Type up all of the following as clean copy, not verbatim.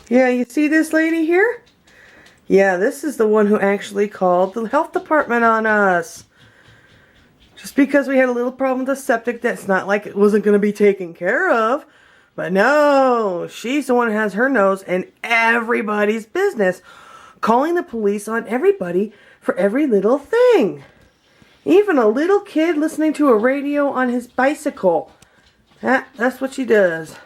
Yeah, you see this lady here? Yeah, this is the one who actually called the health department on us. Just because we had a little problem with the septic, that's not like it wasn't going to be taken care of. But no, she's the one who has her nose in everybody's business, calling the police on everybody for every little thing. Even a little kid listening to a radio on his bicycle. That's what she does.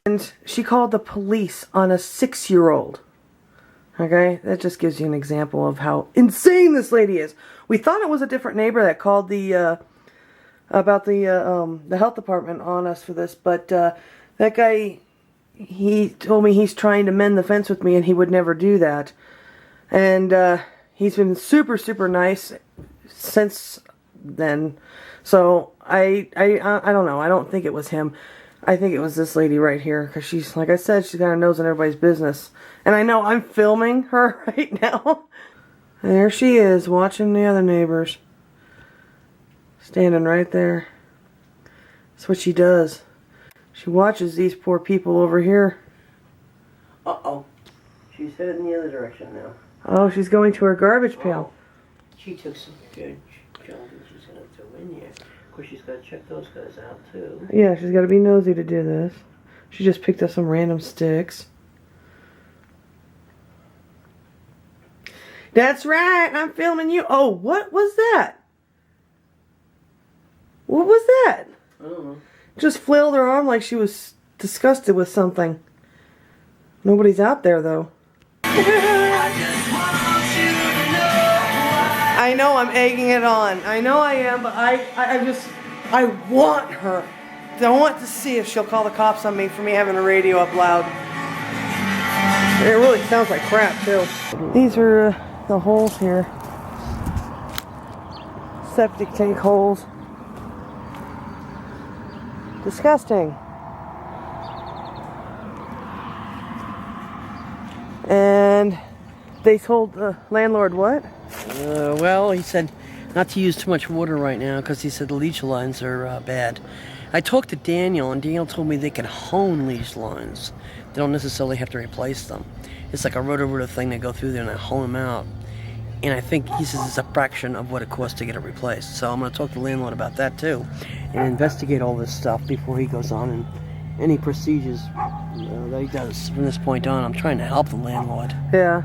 And she called the police on a 6-year-old. Okay, that just gives you an example of how insane this lady is. We thought it was a different neighbor that called the about the health department on us for this, but that guy, he told me he's trying to mend the fence with me, and he would never do that. And he's been super, super nice since then. So I don't know. I don't think it was him. I think it was this lady right here, because she's, like I said, she's got her nose in everybody's business. And I know I'm filming her right now. And there she is, watching the other neighbors. Standing right there. That's what she does. She watches these poor people over here. Uh-oh. She's headed in the other direction now. Oh, she's going to her garbage pail. She took some good junk and she's going to throw in here. Of course, she's got to check those guys out, too. Yeah, she's got to be nosy to do this. She just picked up some random sticks. That's right, I'm filming you. Oh, what was that? What was that? I don't know. Just flailed her arm like she was disgusted with something. Nobody's out there, though. I know I'm egging it on. I know I am, but I want her. I want to see if she'll call the cops on me for me having the radio up loud. It really sounds like crap, too. These are the holes here. Septic tank holes. Disgusting. And they told the landlord what? Well, he said not to use too much water right now because he said the leach lines are bad. I talked to Daniel, and Daniel told me they can hone leach lines. They don't necessarily have to replace them. It's like a roto-rooter thing. They go through there and they hone them out. And I think he says it's a fraction of what it costs to get it replaced. So I'm going to talk to the landlord about that too, and investigate all this stuff before he goes on and any procedures that he does from this point on. I'm trying to help the landlord. Yeah.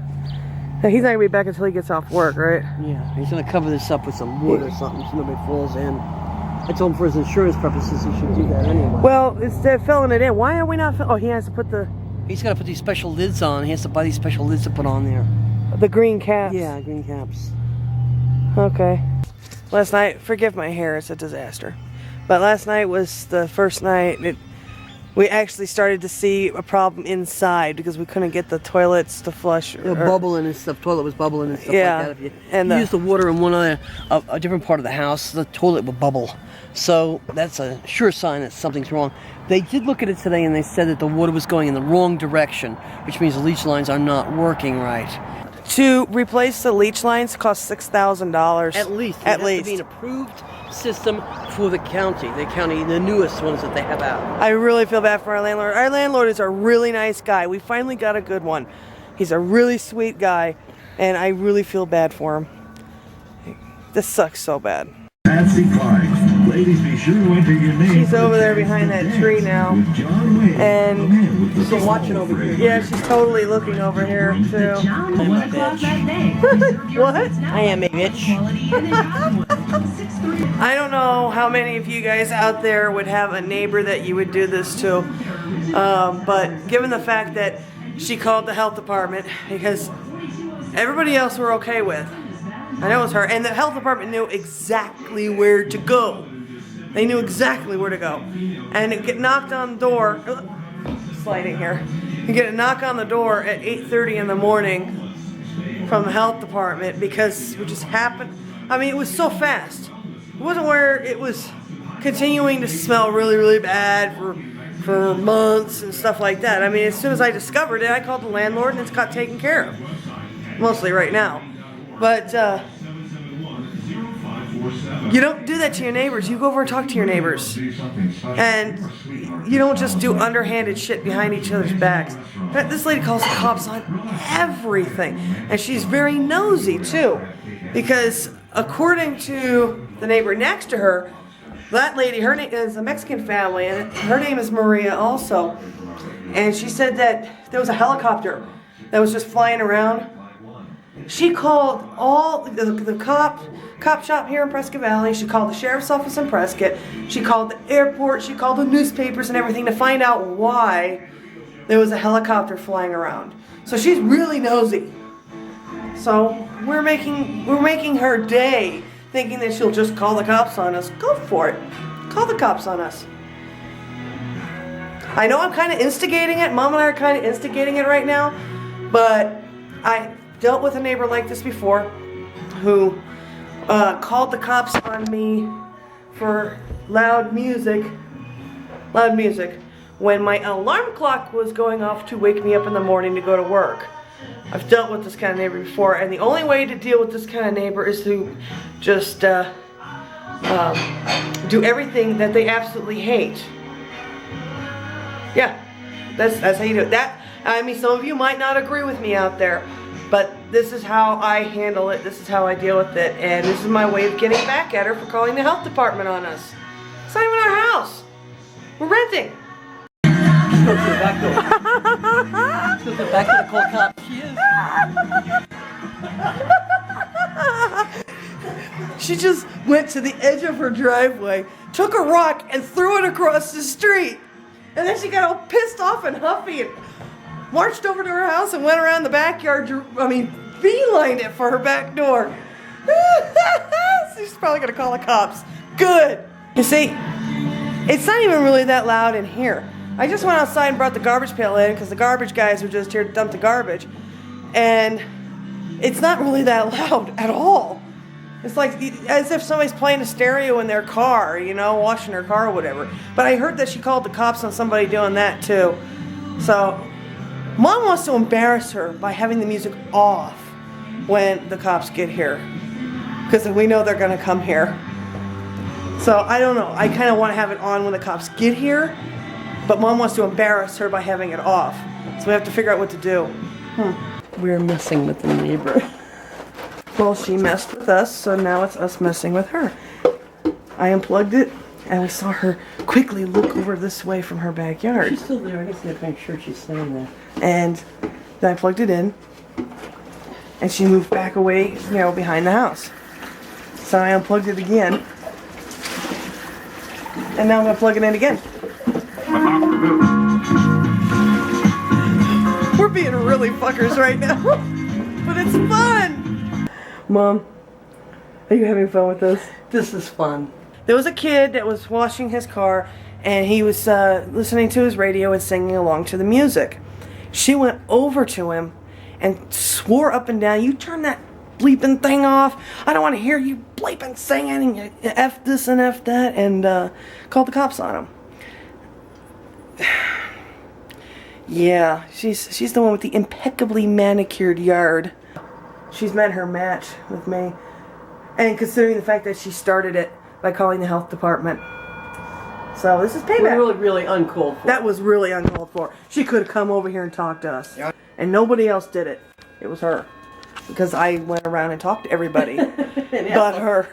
He's not going to be back until he gets off work, right? Yeah, he's going to cover this up with some wood or something so nobody falls in. I told him for his insurance purposes he should do that anyway. Well, instead of filling it in, why are we not oh, he has to put the... He's got to put these special lids on. He has to buy these special lids to put on there. The green caps? Yeah, green caps. Okay. Last night, forgive my hair, it's a disaster. But last night was the first night we actually started to see a problem inside because we couldn't get the toilets to flush. Bubbling and stuff. Toilet was bubbling and stuff like that. If you use the water in a different part of the house, the toilet will bubble. So that's a sure sign that something's wrong. They did look at it today and they said that the water was going in the wrong direction, which means the leach lines are not working right. To replace the leach lines costs $6,000. At least. At least. It has to be an approved system for the county. The newest ones that they have out. I really feel bad for our landlord. Our landlord is a really nice guy. We finally got a good one. He's a really sweet guy, and I really feel bad for him. This sucks so bad. Patsy Clark. Ladies, be sure to enter your name. She's over there behind that tree now. And she's still watching over here. Yeah, she's totally looking over here too. I'm a bitch. What? I am a bitch. I don't know how many of you guys out there would have a neighbor that you would do this to. But given the fact that she called the health department because everybody else we're okay with. I know it was her. And the health department knew exactly where to go. They knew exactly where to go. And it get knocked on the door. Sliding here. you get a knock on the door at 8:30 in the morning from the health department because it just happened. I mean, it was so fast. It wasn't where it was continuing to smell really, really bad for months and stuff like that. I mean, as soon as I discovered it, I called the landlord and it's got taken care of. Mostly right now. But you don't do that to your neighbors. You go over and talk to your neighbors. And you don't just do underhanded shit behind each other's backs. This lady calls the cops on everything. And she's very nosy too. Because according to the neighbor next to her, that lady, her name is a Mexican family, and her name is Maria also. And she said that there was a helicopter that was just flying around. She called all the cop shop here in Prescott Valley. She called the sheriff's office in Prescott. She called the airport. She called the newspapers and everything to find out why there was a helicopter flying around. So she's really nosy. So we're making her day, thinking that she'll just call the cops on us. Go for it. Call the cops on us. I know I'm kind of instigating it. Mom and I are kind of instigating it right now. But I dealt with a neighbor like this before who called the cops on me for loud music when my alarm clock was going off to wake me up in the morning to go to work. I've dealt with this kind of neighbor before, and the only way to deal with this kind of neighbor is to just do everything that they absolutely hate. Yeah, that's how you do it. I mean, some of you might not agree with me out there, but this is how I handle it. This is how I deal with it, and this is my way of getting back at her for calling the health department on us. It's not even our house. We're renting. Go to the back door. Go to the back door to call cops. She is. She just went to the edge of her driveway, took a rock and threw it across the street. And then she got all pissed off and huffy and marched over to her house and went around the backyard, beelined it for her back door. She's probably going to call the cops. Good. You see, it's not even really that loud in here. I just went outside and brought the garbage pail in because the garbage guys were just here to dump the garbage. And it's not really that loud at all. It's like as if somebody's playing a stereo in their car, washing their car or whatever. But I heard that she called the cops on somebody doing that too. So Mom wants to embarrass her by having the music off when the cops get here. Because we know they're going to come here. So I don't know. I kind of want to have it on when the cops get here. But Mom wants to embarrass her by having it off. So we have to figure out what to do. We're messing with the neighbor. Well, she messed with us, so now it's us messing with her. I unplugged it, and we saw her quickly look over this way from her backyard. She's still there. I just need to make sure she's staying there. And then I plugged it in, and she moved back away, behind the house. So I unplugged it again, and now I'm going to plug it in again. We're being really fuckers right now, but it's fun. Mom, are you having fun with this? This is fun. There was a kid that was washing his car, and he was listening to his radio and singing along to the music. She went over to him and swore up and down, "You turn that bleeping thing off. I don't want to hear you bleeping singing, and F this and F that," and called the cops on him. Yeah, she's the one with the impeccably manicured yard. She's met her match with me. And considering the fact that she started it by calling the health department. So this is payback. Really, really uncalled for. That was really uncalled for. She could have come over here and talked to us. Yeah. And nobody else did it. It was her. Because I went around and talked to everybody. But her.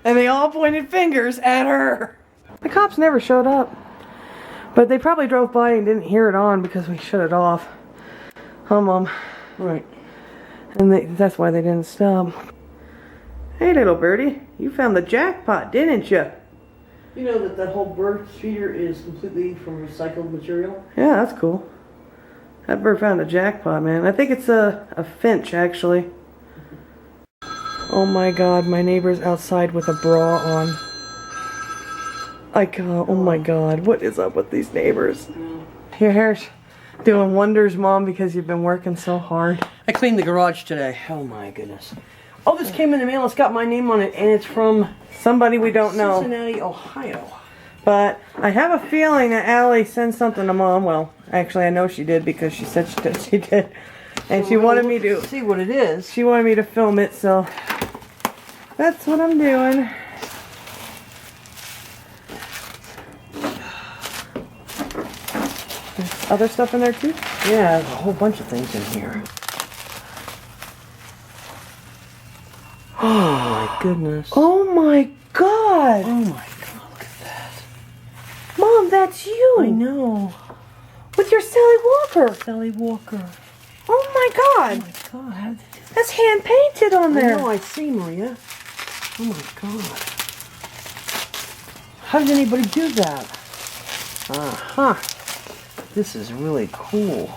And they all pointed fingers at her. The cops never showed up. But they probably drove by and didn't hear it on because we shut it off. Huh, Mom? Right. And that's why they didn't stop. Hey, little birdie, you found the jackpot, didn't you? You know that whole bird feeder is completely from recycled material? Yeah, that's cool. That bird found a jackpot, man. I think it's a finch, actually. Oh my God, my neighbor's outside with a bra on. Oh my God, what is up with these neighbors? Here, Doing wonders, Mom, because you've been working so hard. I cleaned the garage today. Oh my goodness. Oh, this came in the mail. It's got my name on it, and it's from Somebody we don't know. Cincinnati, Ohio. But I have a feeling that Allie sent something to Mom. Well, actually, I know she did because she said she did. And she wanted me to see what it is. She wanted me to film it, so that's what I'm doing. There's other stuff in there too? Yeah, there's a whole bunch of things in here. Oh my goodness. Oh my God! Oh my God, look at that. Mom, that's you! I know. With your Sally Walker! Sally Walker. Oh my God! Oh my God, how did they do that? That's hand painted on there! I know, I see, Maria. Oh my God. How did anybody do that? Uh-huh. This is really cool.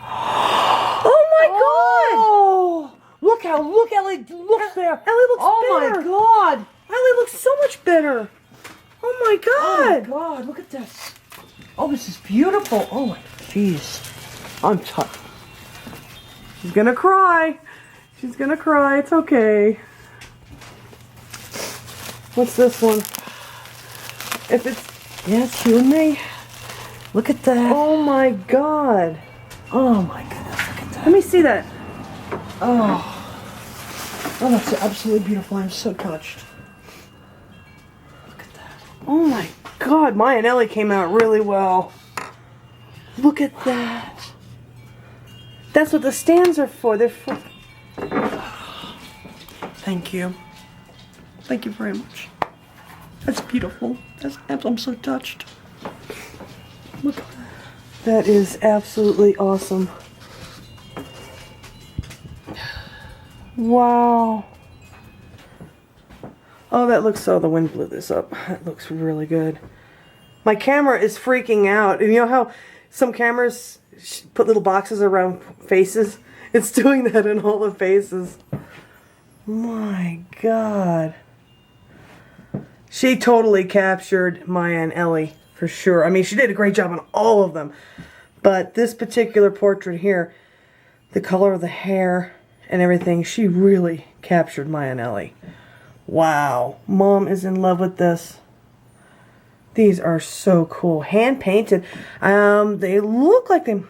Oh my God! Oh! Look, Ellie looks there. Ellie looks better! Oh my God! Ellie looks so much better! Oh my God! Oh my God, look at this. Oh, this is beautiful. Oh my, jeez. I'm touched. She's gonna cry. She's gonna cry. It's okay. What's this one? If it's... Yeah, it's you and me. Look at that. Oh my God. Oh my goodness, look at that. Let me see that. Oh. Oh, that's absolutely beautiful. I'm so touched. Look at that. Oh my God. Maya and Ellie came out really well. Look at that. That's what the stands are for. They're for... Thank you. Thank you very much. That's beautiful. I'm so touched. Look at that. That is absolutely awesome. Wow. Oh, that looks so... The wind blew this up. That looks really good. My camera is freaking out. And you know how some cameras put little boxes around faces? It's doing that in all the faces. My God. She totally captured Maya and Ellie, for sure. I mean, she did a great job on all of them. But this particular portrait here, the color of the hair and everything, she really captured Maya and Ellie. Wow. Mom is in love with this. These are so cool. Hand painted. They look like they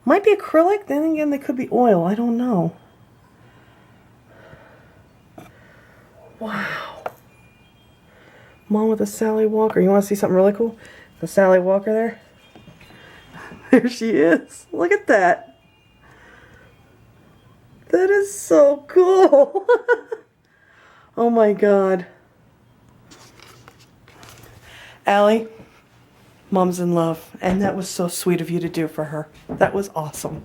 might be acrylic. Then again, they could be oil. I don't know. Wow. Mom with a Sally Walker. You want to see something really cool? The Sally Walker there. There she is. Look at that. That is so cool. Oh my God. Allie, Mom's in love. And that was so sweet of you to do for her. That was awesome.